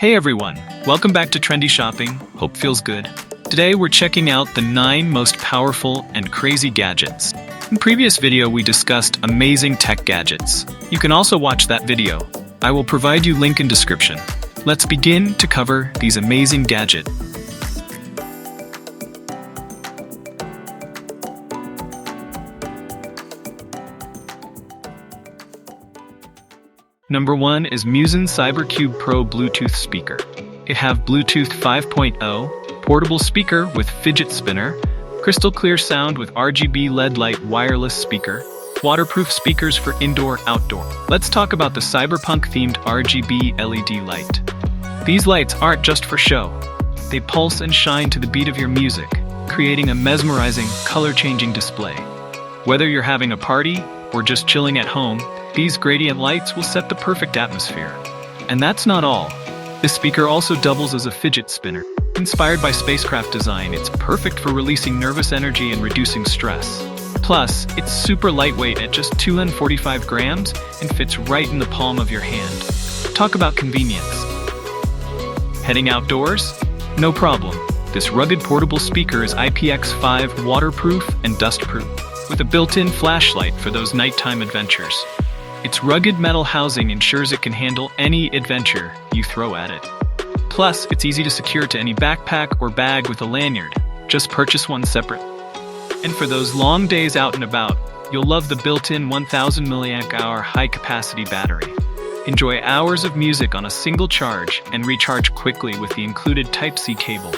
Hey everyone, welcome back to Trendy Shopping. Hope feels good. Today we're checking out the 9 most powerful and crazy gadgets. In previous video we discussed amazing tech gadgets. You can also watch that video. I will provide you link in description. Let's begin to cover these amazing gadgets. Number 1 is Muzen CyberCube Pro Bluetooth speaker. It have Bluetooth 5.0, portable speaker with fidget spinner, crystal clear sound with RGB LED light wireless speaker, waterproof speakers for indoor-outdoor. Let's talk about the cyberpunk-themed RGB LED light. These lights aren't just for show. They pulse and shine to the beat of your music, creating a mesmerizing, color-changing display. Whether you're having a party or just chilling at home, these gradient lights will set the perfect atmosphere. And that's not all. This speaker also doubles as a fidget spinner. Inspired by spacecraft design, it's perfect for releasing nervous energy and reducing stress. Plus, it's super lightweight at just 245 grams and fits right in the palm of your hand. Talk about convenience. Heading outdoors? No problem. This rugged portable speaker is IPX5 waterproof and dustproof, with a built-in flashlight for those nighttime adventures. Its rugged metal housing ensures it can handle any adventure you throw at it. Plus, it's easy to secure to any backpack or bag with a lanyard. Just purchase one separate. And for those long days out and about, you'll love the built-in 1000 mAh high-capacity battery. Enjoy hours of music on a single charge and recharge quickly with the included Type-C cable.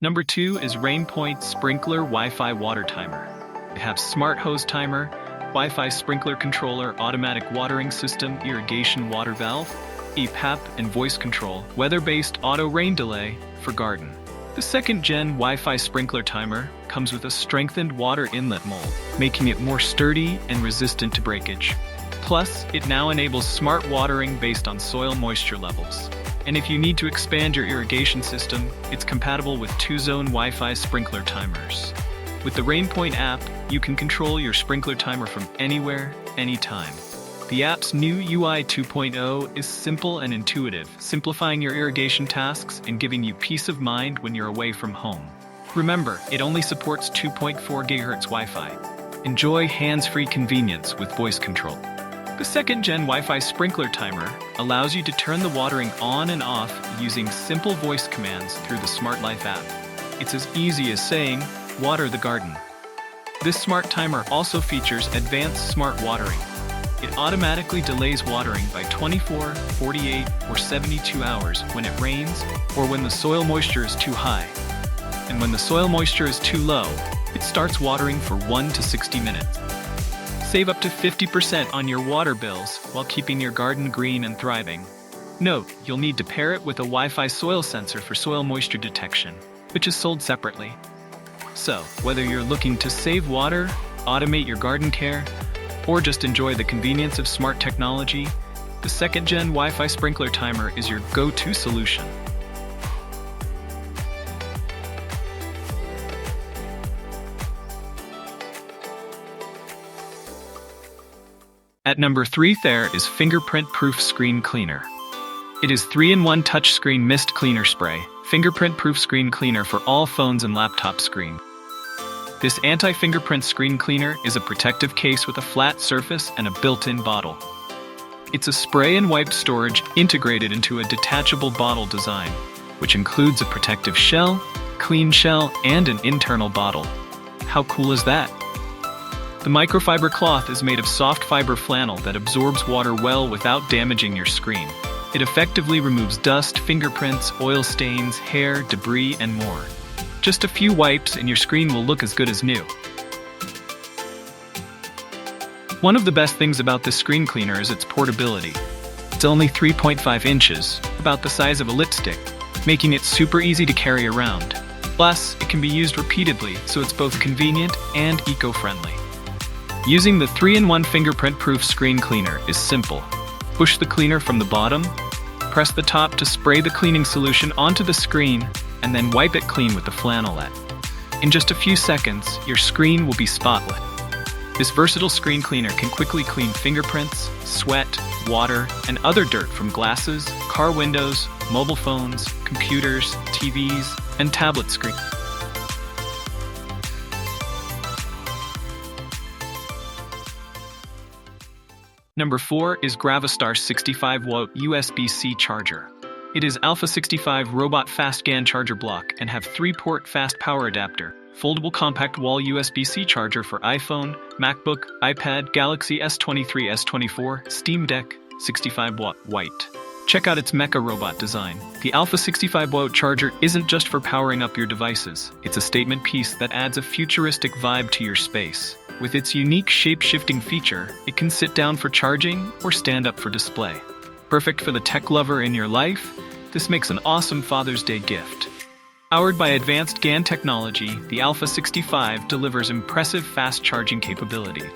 Number 2 is Rainpoint Sprinkler Wi-Fi Water Timer. It has smart hose timer, Wi-Fi sprinkler controller, automatic watering system, irrigation water valve, EPAP, and voice control, weather-based auto rain delay for garden. The second-gen Wi-Fi sprinkler timer comes with a strengthened water inlet mold, making it more sturdy and resistant to breakage. Plus, it now enables smart watering based on soil moisture levels. And if you need to expand your irrigation system, it's compatible with 2-zone Wi-Fi sprinkler timers. With the Rainpoint app, you can control your sprinkler timer from anywhere, anytime. The app's new UI 2.0 is simple and intuitive, simplifying your irrigation tasks and giving you peace of mind when you're away from home. Remember, it only supports 2.4 GHz Wi-Fi. Enjoy hands-free convenience with voice control. The second-gen Wi-Fi sprinkler timer allows you to turn the watering on and off using simple voice commands through the Smart Life app. It's as easy as saying, "Water the garden." This smart timer also features advanced smart watering. It automatically delays watering by 24, 48, or 72 hours when it rains or when the soil moisture is too high. And when the soil moisture is too low, it starts watering for 1 to 60 minutes. Save up to 50% on your water bills while keeping your garden green and thriving. Note, you'll need to pair it with a Wi-Fi soil sensor for soil moisture detection, which is sold separately. So, whether you're looking to save water, automate your garden care, or just enjoy the convenience of smart technology, the second-gen Wi-Fi sprinkler timer is your go-to solution. At number 3 there is Fingerprint-Proof Screen Cleaner. It is 3-in-1 touchscreen mist cleaner spray, fingerprint-proof screen cleaner for all phones and laptop screen. This anti-fingerprint screen cleaner is a protective case with a flat surface and a built-in bottle. It's a spray and wipe storage integrated into a detachable bottle design, which includes a protective shell, clean shell, and an internal bottle. How cool is that? The microfiber cloth is made of soft fiber flannel that absorbs water well without damaging your screen. It effectively removes dust, fingerprints, oil stains, hair, debris, and more. Just a few wipes and your screen will look as good as new. One of the best things about this screen cleaner is its portability. It's only 3.5 inches, about the size of a lipstick, making it super easy to carry around. Plus, it can be used repeatedly, so it's both convenient and eco-friendly. Using the 3-in-1 fingerprint-proof screen cleaner is simple. Push the cleaner from the bottom, Press the top to spray the cleaning solution onto the screen, and then wipe it clean with the flannelette. In just a few seconds, your screen will be spotless. This versatile screen cleaner can quickly clean fingerprints, sweat, water, and other dirt from glasses, car windows, mobile phones, computers, TVs, and tablet screens. Number 4 is Gravistar 65-watt USB-C charger. It is Alpha 65 Robot Fast GaN charger block and have 3-port fast power adapter, foldable compact wall USB-C charger for iPhone, MacBook, iPad, Galaxy S23, S24, Steam Deck, 65-watt white. Check out its mecha robot design. The Alpha 65-watt charger isn't just for powering up your devices. It's a statement piece that adds a futuristic vibe to your space. With its unique shape-shifting feature, it can sit down for charging or stand up for display. Perfect for the tech lover in your life, this makes an awesome Father's Day gift. Powered by advanced GaN technology, the Alpha 65 delivers impressive fast charging capability.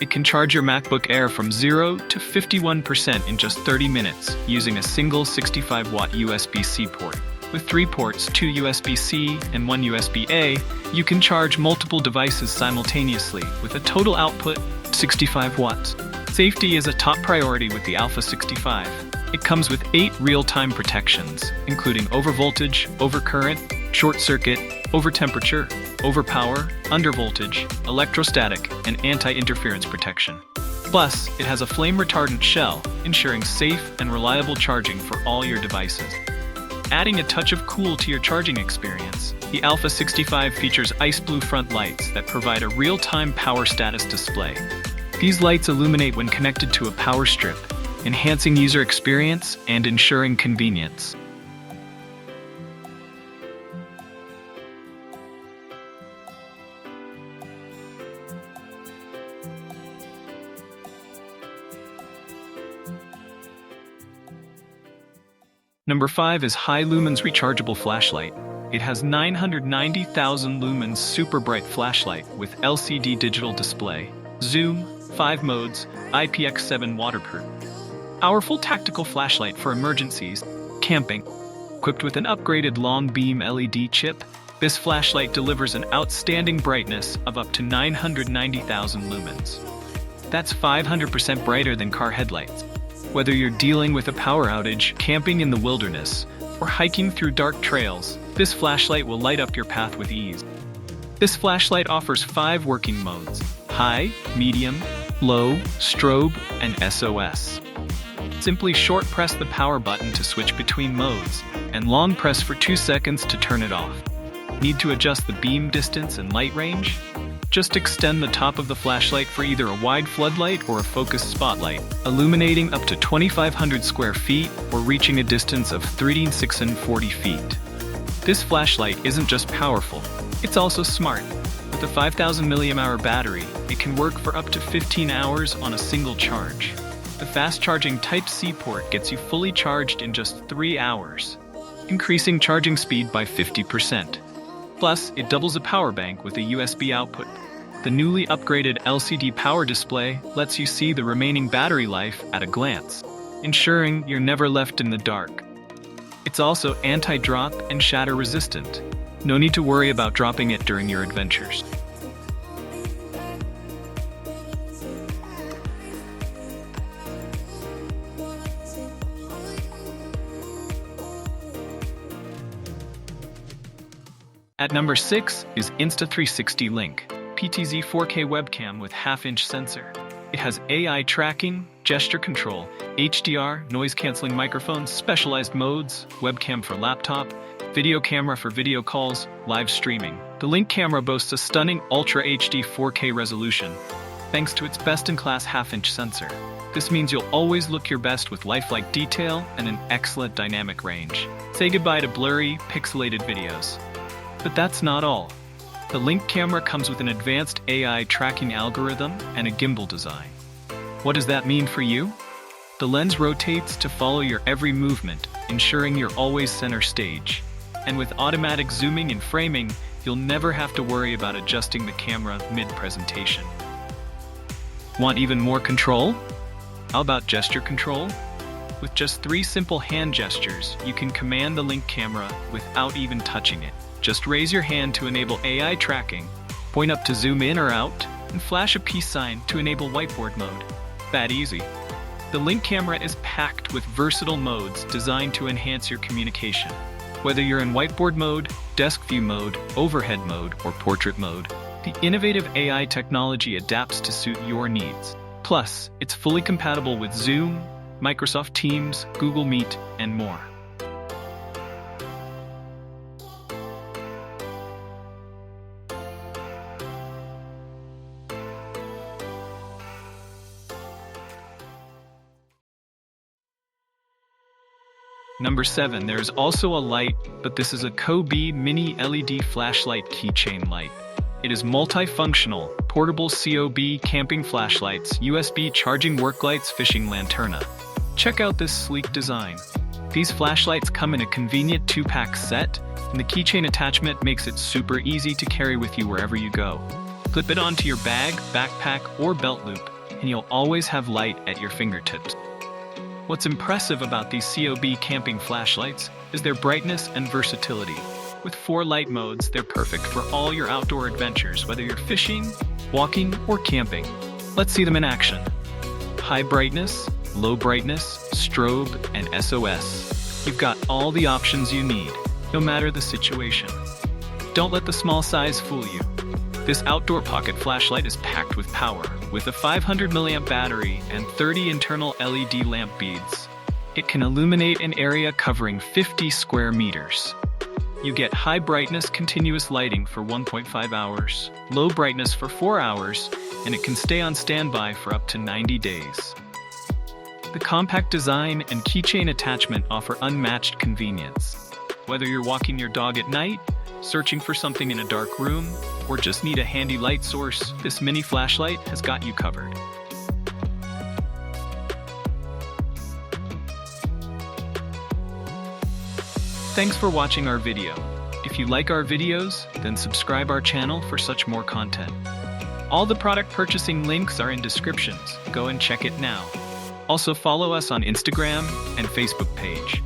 It can charge your MacBook Air from 0 to 51% in just 30 minutes using a single 65-watt USB-C port. With 3 ports, 2 USB-C and 1 USB-A, you can charge multiple devices simultaneously with a total output of 65 watts. Safety is a top priority with the Alpha 65. It comes with 8 real-time protections, including overvoltage, overcurrent, short circuit, overtemperature, overpower, undervoltage, electrostatic, and anti-interference protection. Plus, it has a flame-retardant shell, ensuring safe and reliable charging for all your devices. Adding a touch of cool to your charging experience, the Alpha 65 features ice blue front lights that provide a real-time power status display. These lights illuminate when connected to a power strip, enhancing user experience and ensuring convenience. Number 5 is High Lumens Rechargeable Flashlight. It has 990,000 lumens super bright flashlight with LCD digital display, zoom, 5 modes, IPX7 waterproof. Powerful tactical flashlight for emergencies, camping. Equipped with an upgraded long beam LED chip, this flashlight delivers an outstanding brightness of up to 990,000 lumens. That's 500% brighter than car headlights. Whether you're dealing with a power outage, camping in the wilderness, or hiking through dark trails, this flashlight will light up your path with ease. This flashlight offers 5 working modes: high, medium, low, strobe, and SOS. Simply short press the power button to switch between modes, and long press for 2 seconds to turn it off. Need to adjust the beam distance and light range? Just extend the top of the flashlight for either a wide floodlight or a focused spotlight, illuminating up to 2,500 square feet or reaching a distance of 3,640 feet. This flashlight isn't just powerful, it's also smart. With a 5,000 mAh battery, it can work for up to 15 hours on a single charge. The fast-charging Type-C port gets you fully charged in just 3 hours, increasing charging speed by 50%. Plus, it doubles a power bank with a USB output. The newly upgraded LCD power display lets you see the remaining battery life at a glance, ensuring you're never left in the dark. It's also anti-drop and shatter resistant. No need to worry about dropping it during your adventures. At number 6 is Insta360 Link, PTZ 4K webcam with half-inch sensor. It has AI tracking, gesture control, HDR, noise-canceling microphones, specialized modes, webcam for laptop, video camera for video calls, live streaming. The Link camera boasts a stunning Ultra HD 4K resolution, thanks to its best-in-class half-inch sensor. This means you'll always look your best with lifelike detail and an excellent dynamic range. Say goodbye to blurry, pixelated videos. But that's not all. The Link camera comes with an advanced AI tracking algorithm and a gimbal design. What does that mean for you? The lens rotates to follow your every movement, ensuring you're always center stage. And with automatic zooming and framing, you'll never have to worry about adjusting the camera mid-presentation. Want even more control? How about gesture control? With just 3 simple hand gestures, you can command the Link camera without even touching it. Just raise your hand to enable AI tracking, point up to zoom in or out, and flash a peace sign to enable whiteboard mode. That easy. The Link camera is packed with versatile modes designed to enhance your communication. Whether you're in whiteboard mode, desk view mode, overhead mode, or portrait mode, the innovative AI technology adapts to suit your needs. Plus, it's fully compatible with Zoom, Microsoft Teams, Google Meet, and more. Number 7, there's also a light, but this is a Kobe Mini LED flashlight keychain light. It is multifunctional, portable COB camping flashlights, USB charging work lights, fishing lanterna. Check out this sleek design. These flashlights come in a convenient 2-pack set, and the keychain attachment makes it super easy to carry with you wherever you go. Clip it onto your bag, backpack, or belt loop, and you'll always have light at your fingertips. What's impressive about these COB camping flashlights is their brightness and versatility. With 4 light modes, they're perfect for all your outdoor adventures, whether you're fishing, walking, or camping. Let's see them in action. High brightness, low brightness, strobe, and SOS. You've got all the options you need, no matter the situation. Don't let the small size fool you. This outdoor pocket flashlight is packed with power, with a 500 mAh battery and 30 internal LED lamp beads. It can illuminate an area covering 50 square meters. You get high brightness continuous lighting for 1.5 hours, low brightness for 4 hours, and it can stay on standby for up to 90 days. The compact design and keychain attachment offer unmatched convenience. Whether you're walking your dog at night, searching for something in a dark room, or just need a handy light source, this mini flashlight has got you covered. Thanks for watching our video. If you like our videos, then subscribe our channel for such more content. All the product purchasing links are in descriptions. Go and check it now. Also follow us on Instagram and Facebook page.